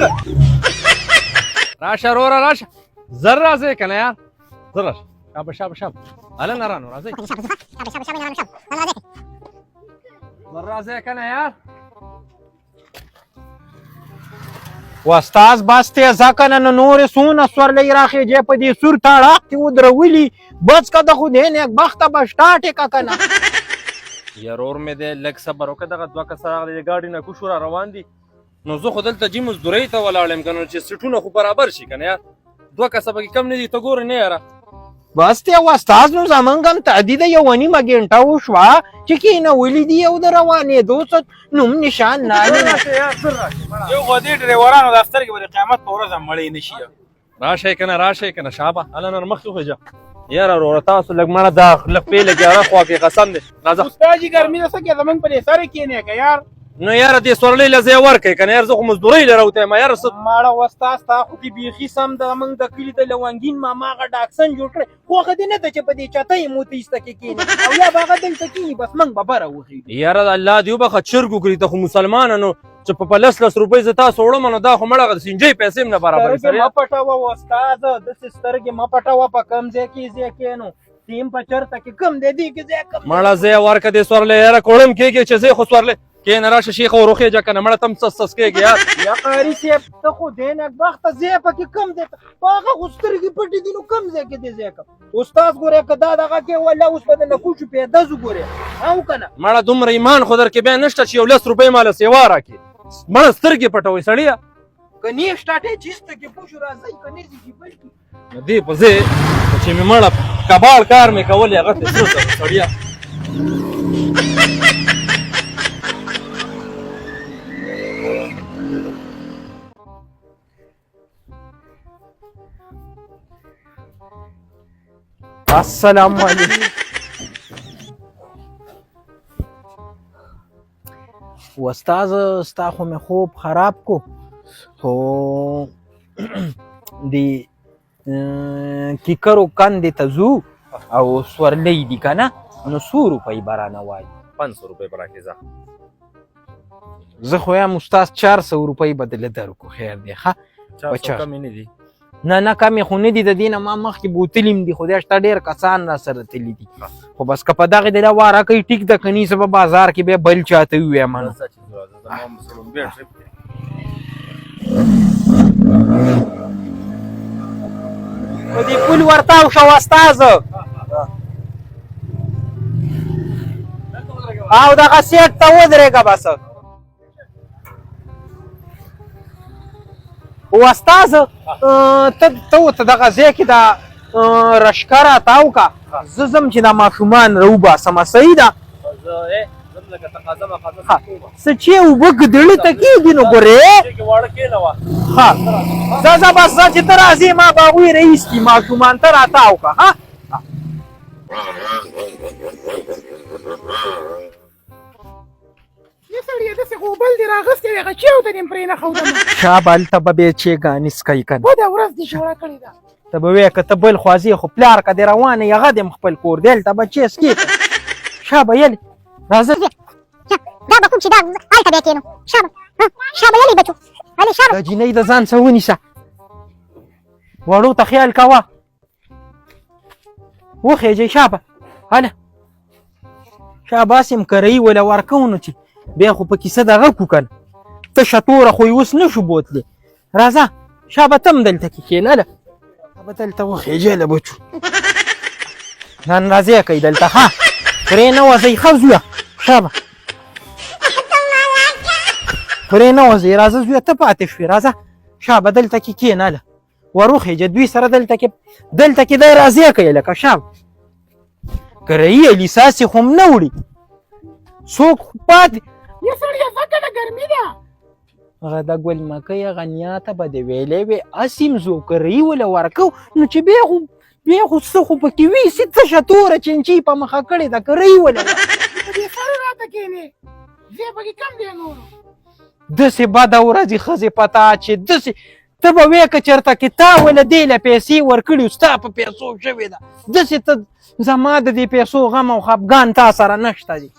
ده راشه وروره راشه زر راځئ که نه یار زر راشه شابه شابه شابه هلنه رانو راځئ زر راځئ که نه یار استاد بس تیزه کنه نو نورې څونه سورلۍ راخېجې په دې سور تاړاق کې ودرولي بس که د خدای نیکبخته به شته ټیکه کنه یارور مې دی لږ صبر وکړه دغه دوه کسه راغلي د ګاډي نه کوشو را روان دي نو زه خو دلته جي مزدورۍ ته ولاړ یم که نه چې سیټونه خو برابر شي که نه یار دوه کسه پکې کم نه دي ته ګورې نه یاره بس ته استاد نو زمونږ هم تعدي د یوه نیمه ګنټه وشوه چې کېنولي دي او د روانېدو څه نوم نشان نه یو خو دې ډریورانو دفتر کې به د قیامت په ورځ هم مړی نه شي راشئ که نه راشئ که نه شابه هله نور مخکې وخېږه یاره وروره تاسو لږ مړه دا لږ پې لګیا خوا کې قسم دی راځه استاد جي ګرمي ده څه کې زمونږ په دې سره کېنې که یار نو یاره دې سورلۍ له ځای ورکئ که نه یار زه خو مزدورۍ له راوتی یم یاره ماړه استاد ستا خو کې بیخي سم د موږ د کلي د لونګین ماما هغه ډاکسن جوړ کړی خوښه دې نه ده چې په دې چتۍ موته ایسته کې کښېني او یا به هغه دلته کښېني بس موږ به بره وخېږو یاره د الله دې وبخه چرګ وکړي ته خو مسلمانه نو چې په 10 روپۍ زه تاسو وړم نو دا خو مړه د سینجۍ پیسې هم نه برابرې سترګې مه پټوه استاد داسې سترګې مه پټوه په کوم ځای کې ځای کښېنو ټیم په چرته کې کم دی دې کې ځای کم مړه ځای ورکه دې سورلۍ یاره کوړم کېږي چې زه خو سورلۍ کښېنه راشه شیخه وروخېږه که نه مړه ته هم څس کېږي یار یا قاري صاحب ته خو دې نېکبخته ځای پکې کم دی په هغه خو سترګې پټې دي نو کم ځای کې دې ځای کم استاد ګورې که دا دغه کې والله اوس به د نکوچو پیدا ځو ګورې او که نه مړه دومره ایمان خو در کې بیا نشته چې یو 10 روپۍ ماله سیوا راکړي مړه سترګې پټوئ سړیه که نیش ټاټې چیسته کې پوشو راځئ که نه ځي بل کې دې په ځای چې مې مړه کباړ کار مې کولی هغه ته سره سړیه السلام علیکم استاد ستا خو مې خوب خراب کو خو د کیکرو کندې ته ځو او سورلۍ دي که نه نو 100 روپۍ به رانه وایي 500 روپۍ به راکړې زه خو یم استاد 400 روپۍ به دله درکو خیر دی ښه 400 کمې نه دي نه کمې خو نه دي د دې نه ما مخکې بوتلي هم دي خدای شته ډېر کسان را سره تللي دي خو بس که په دغې دله واره کوي ټیک ده که نه زه به بازار کې بیا بل چاته ووایم نو په دې پول ورتاو شه استازه او دغه سیټ ته ودرېږه بس استازه ته ورته دغه ځای کې دا رشکه راتاو که زه ځم چې دا ماشومان راوباسمه صحیح ده څه چې اوبه ګدړې ته کېږي نو ګورې ښه ځه بس ځه چې ته راځې ما به هغوی راایستي ماشومان ته راتاو که ښه شابه هلته به بیا چیګانې څکئ که نه ته به وایې که ته بل خوځې خو پلار که دې روان یې هغه دې هم خپل کور دی هلته به چی څکې که شابه یلې راځه دا به کوم چې دا هلته بیا کېنو شابه یلې بچو هلې شابه دا جینۍ د ځان څه ونیسه وړو ته خیال کوه وخېږئ شابه هله شابه هسې هم کرایي وله ورکوو نو چې بیا خو په کیسه دغه کړو که نه تشه توره خو یې اوس نه شو بوتلی راځه شابه ته هم دلته کې کښېنه هله شابه دلته وخېږئ له بچو نن راځئ کوئ دلته ښه پرې نه وځئ ښه زویه شابه پرې نه وځئ راځه زویه ته پاتې شوې راځه شابه دلته کې کښېنه هله ور وخېږه دوی سره دلته کې دی راځئ کوئ لکه شابه کرایي الیساسې خو هم نه وړي څوک پاتې هغه د ګل مکۍ هغه نیاته به دې ویلی وې هسې هم ځو کرایي وله ورکو نو چې بیا خو څه خو پکې وي هسې تشه توره چینچۍ په مخه کړې ده کرایي وله داسې بده ورځې ښځې پته چې داسې ته به وایې که چېرته کې تا وله دې له پیسې ورکړي ستا په پیسو شوې ده داسې ته زما د دې پیسو غم او خفګان تا سره نشته دي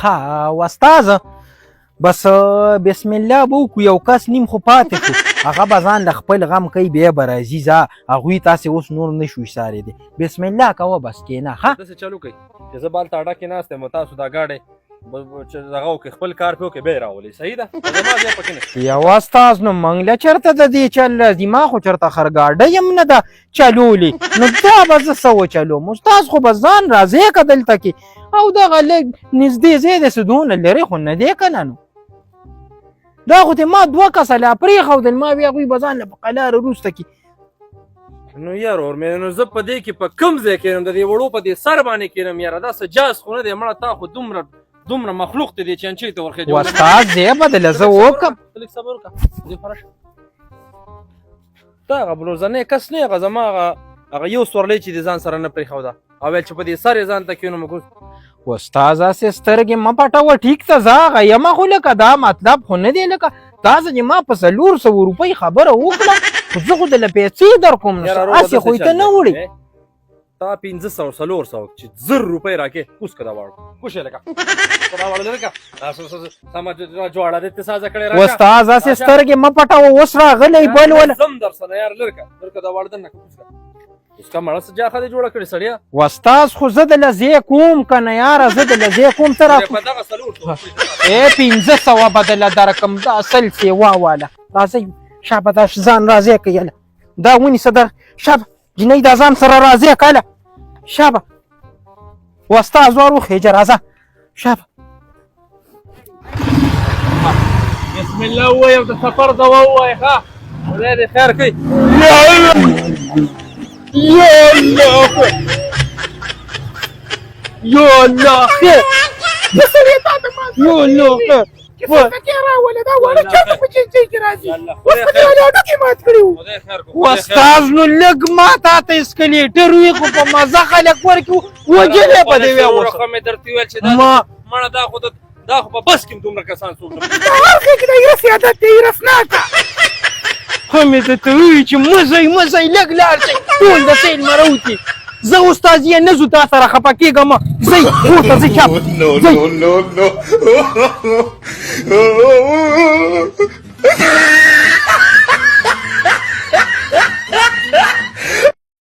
ها استاذ بس بسم الله به وکړو یو کس نیم خو پاتې کړو هغه به ځان د خپل غم کوي بیا به راځي ځه هغوی تاسې اوس نور نه شو ایسارېدی بسم الله کوه بس کښېنه ښه داسې چالو کوي چې زه بالته اډه کې ناست یم او تاسو دا ګاډی چې دغه وکړئ خپل کار پې وکړئ بیا یې راولئ صحیح ده زما ځای پکې نشته یو استاذ نو موږ له چېرته د دې چل راځي ما خو چېرته خرګاډی یم نه ده چلولې نو دا به زه څه وچلوم استاذ خو به ځان راځې که دلته کې او دغه لږ نږدې ځای دی څه دونه لرې خو نه دی که نه نو دا خو دې ما 2 کسه لا پرېښودل ما بیا هغوی به ځان له په قلاره وروسته کې نو یار ورمېنه نو زه په دې کې په کوم ځای کښېنم د دې وړو په دې سر باندې کښېنم یاره دا څه جاز خو نه دی مړه تا خو دومره مخلوق ته دی چې انچې ته ورخېجولی استاد ځای به دله زه وکړم لږ صبر وکړه ځې خوره شه ته هغه بلوزنی کس نه هغه زما هغه یو سورلی چې د ځان سره نه پرېښوده او ویل چې په دې سر یې ځان ته کښېنوم استاد هسې سترګې مه پټوه ټیک ته زه هغه یمه خو لکه دا مطلب خو نه دی لکه تاسو چې ما په 400 روپۍ خبره وکړه خو زه خو دله پیسې در کوم نو هسې خو یې ته نه وړې تا 500 400 چې 1000 روپۍ راکې کوس که دا واړو کوش یې لکه دا واړو لرې که سمه جوړه دې ته سازه کړې راکه استاد هسې سترګې مه پټوه اوس راغلی بل وله زم در سره یار لرې که دا واړه دننه کوس که اوس کا مړه څه جاخه دې جوړه کړې سړیه استاد خو زه دله ځای کوم که نه یاره زه دله ځای کوم ته په دغه 400 500 به دله درکم دا اصل سیوا واله راځئ شابه دا ځان راځئ که یله دا ونیسه در شابه جنۍ دا ځان سره راځئ کله شابه استاد ور وخېجه راځه شابه بسم الله ووایم د سفر دوا ووایه ښه خدای دې خیر کوي یا الله خیر یا الله خیر استاد نو لږ ما تا ته اسکلیټر وي خو په مزه خلک ورکړي وجلې په دې ویې اوسه مې درته وویل چې مړه دا خو په بس کې دومره کسان څوک خو مې درته وویل چې مه ځئ لږ لاړ شئ ټول د سیل مروتي زه استاد یې نه ځو تا سره خفه کېږم ځئ کور ته ځئ چاپ ځئ